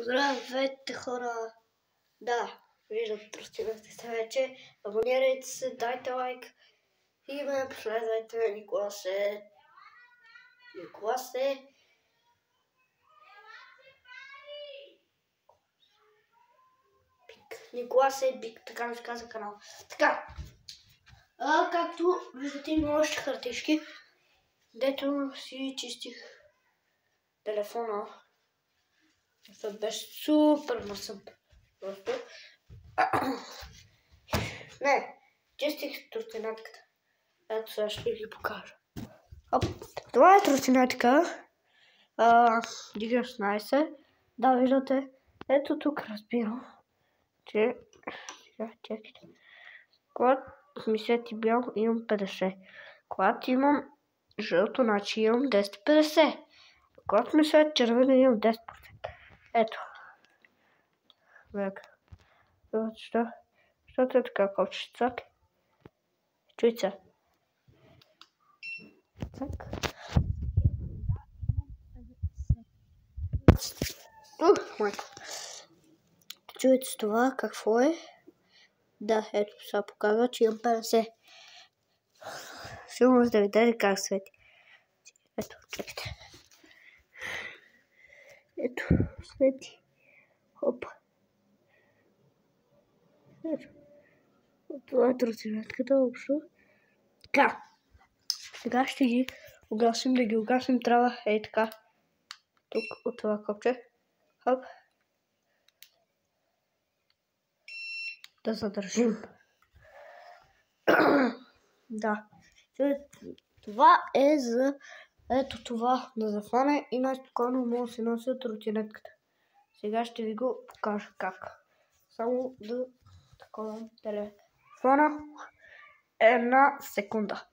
Здравейте, хора! Да, виждам тръстилете се вече. Абонирайте се, дайте лайк и ме последвайте. Николас е Бик, така ми се казва канал. Така, както виждате, има още хартишки, дето си чистих телефона. Това беше супер мърсън. Просто. Не, чистих тротинетката. Ето сега ще ви покажа. Това е тротинетка. Дига 16. Да, виждате. Ето тук разбирам, че... Сега, чекайте. Когато ми свети бял, имам 50. Когато имам жълто, значи имам 10,50. Когато ми свети червено, имам 10%. Ето. Века. Защото е така копче. Цак. Чуй се. Цак. Майко. Чуйте с това какво е. Да, ето сега показва, че имам 50. Сигурно да видите как свети. Ето, чекайте. Ето, свети. Хопа. Ето. Това е тротинетката общо. Така. Сега ще ги угасим, да ги угасим трябва ей така. Тук от това копче. Хоп. Да задържим. Да. Това е за ето това да зафане и най-спокойно може да се носи от тротинетката. Сега ще ви го покажа как. Само да таковам телефона. Една секунда.